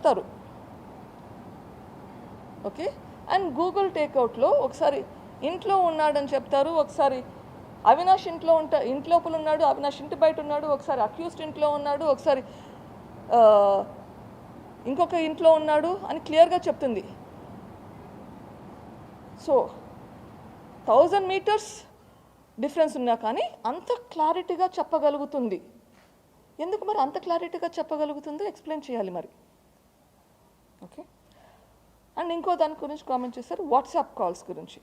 రాస్తారు. Okay. And Google టేక్అవుట్లో ఒకసారి ఇంట్లో ఉన్నాడని చెప్తారు, ఒకసారి అవినాష్ ఇంట్లోపల ఉన్నాడు, అవినాష్ ఇంటి బయట ఉన్నాడు, ఒకసారి అక్యూస్డ్ ఇంట్లో ఉన్నాడు, ఒకసారి ఇంకొక ఇంట్లో ఉన్నాడు అని క్లియర్గా చెప్తుంది. సో 1000 మీటర్స్ డిఫరెన్స్ ఉన్నా కానీ అంత క్లారిటీగా చెప్పగలుగుతుంది. ఎందుకు మరి అంత క్లారిటీగా చెప్పగలుగుతుందో ఎక్స్ప్లెయిన్ చేయాలి మరి. ఓకే. అండ్ ఇంకో దాని గురించి కామెంట్ చేశారు, వాట్సాప్ కాల్స్ గురించి.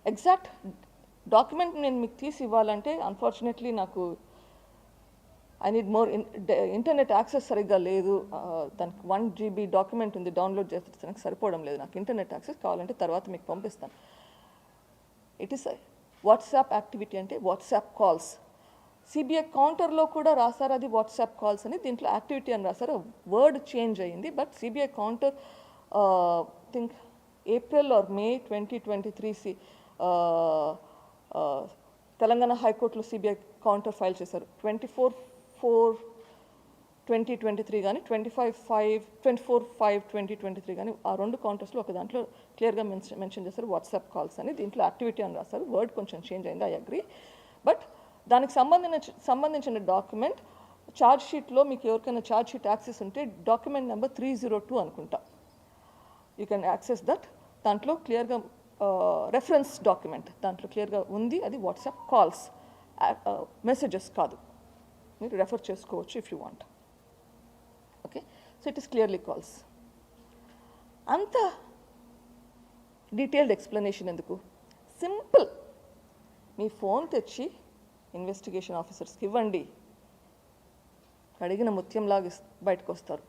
ఎగ్జాక్ట్ డాక్యుమెంట్ నేను మీకు తీసి ఇవ్వాలంటే అన్ఫార్చునేట్లీ నాకు I need more internet access సరిగ్గా లేదు. దానికి 1 GB డాక్యుమెంట్ ఉంది, డౌన్లోడ్ చేస్తానికి సరిపోవడం లేదు నాకు ఇంటర్నెట్ యాక్సెస్. కావాలంటే తర్వాత మీకు పంపిస్తాను. ఇట్ ఈస్ వాట్సాప్ యాక్టివిటీ అంటే వాట్సాప్ కాల్స్. సిబిఐ కౌంటర్లో కూడా రాశారు అది వాట్సాప్ కాల్స్ అని, దీంట్లో యాక్టివిటీ అని రాశారు. వర్డ్ చేంజ్ అయ్యింది, but CBI counter think April or May 2023 Telangana హైకోర్టులో సిబిఐ కౌంటర్ ఫైల్ చేశారు. 24/4/2023 కానీ 24/5/2023 కానీ ఆ 2 కౌంటర్స్లో ఒక దాంట్లో క్లియర్గా మెన్షన్ చేశారు వాట్సాప్ కాల్స్ అని. దీంట్లో యాక్టివిటీ అని రాశారు. వర్డ్ కొంచెం చేంజ్ అయింది, ఐ అగ్రీ. బట్ దానికి సంబంధించిన డాక్యుమెంట్ ఛార్జ్ షీట్లో మీకు ఎవరికైనా ఛార్జ్ షీట్ యాక్సెస్ ఉంటే డాక్యుమెంట్ నెంబర్ 302 అనుకుంటా, యూ కెన్ యాక్సెస్ దట్. దాంట్లో క్లియర్గా రెఫరెన్స్ డాక్యుమెంట్ దాంట్లో క్లియర్గా ఉంది, అది వాట్సాప్ కాల్స్, మెసేజెస్ కాదు. మీరు రెఫర్ చేసుకోవచ్చు if you want. Okay. So it is clearly calls. అంత డీటెయిల్డ్ ఎక్స్ప్లెనేషన్ ఎందుకు? సింపుల్. మీ ఫోన్ తెచ్చి ఇన్వెస్టిగేషన్ ఆఫీసర్స్కి ఇవ్వండి, అడిగిన ముత్యంలాగా బయటకు వస్తారు.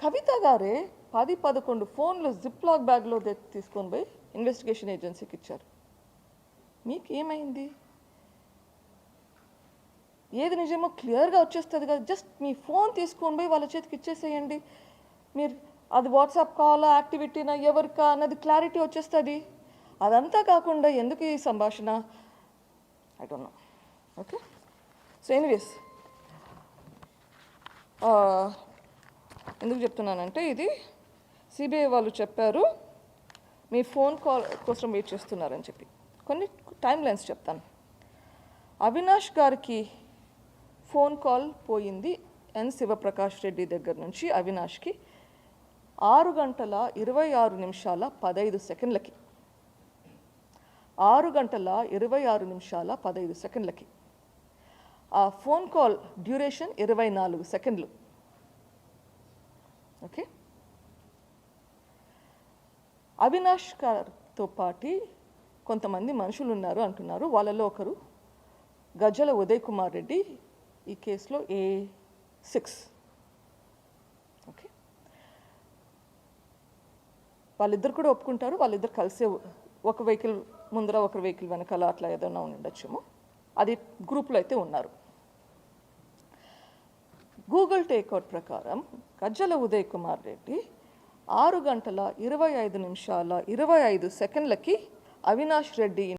కవిత గారే 10-11 ఫోన్లు జిప్లాక్ బ్యాగ్లో తీసుకొని పోయి ఇన్వెస్టిగేషన్ ఏజెన్సీకి ఇచ్చారు. మీకు ఏమైంది? ఏది నిజమో క్లియర్గా వచ్చేస్తుంది కదా. జస్ట్ మీ ఫోన్ తీసుకొని పోయి వాళ్ళ చేతికి ఇచ్చేసేయండి. మీరు అది వాట్సాప్ కాల్ యాక్టివిటీనా ఎవరికా అన్నది క్లారిటీ వచ్చేస్తుంది. అదంతా కాకుండా ఎందుకు ఈ సంభాషణ? I don't know. Okay. So anyways, ఎందుకు చెప్తున్నానంటే ఇది సిబిఐ వాళ్ళు చెప్పారు మీ ఫోన్ కాల్ కోసం వెయిట్ చేస్తున్నారని చెప్పి. కొన్ని టైం లైన్స్ చెప్తాను. అవినాష్ గారికి ఫోన్ కాల్ పోయింది ఎన్ శివప్రకాష్ రెడ్డి దగ్గర నుంచి అవినాష్కి 6:26:15 6:26:15 ఆ ఫోన్ కాల్ డ్యూరేషన్ 24 సెకండ్లు. ఓకే. అవినాష్ గారితో పాటు కొంతమంది మనుషులు ఉన్నారు అంటున్నారు. వాళ్ళలో ఒకరు గజ్జల ఉదయ్ కుమార్ రెడ్డి, ఈ కేసులో A6. ఓకే. వాళ్ళిద్దరు కూడా ఒప్పుకుంటారు. వాళ్ళిద్దరు కలిసే ఒక వెహికల్ ముందర ఒక వెహికల్ వెనకాల అట్లా ఏదైనా ఉండొచ్చేమో. అది గ్రూప్లో అయితే ఉన్నారు. గూగుల్ టేక్అవుట్ ప్రకారం గజ్జల ఉదయ్ కుమార్ రెడ్డి 6:25:25 అవినాష్ రెడ్డి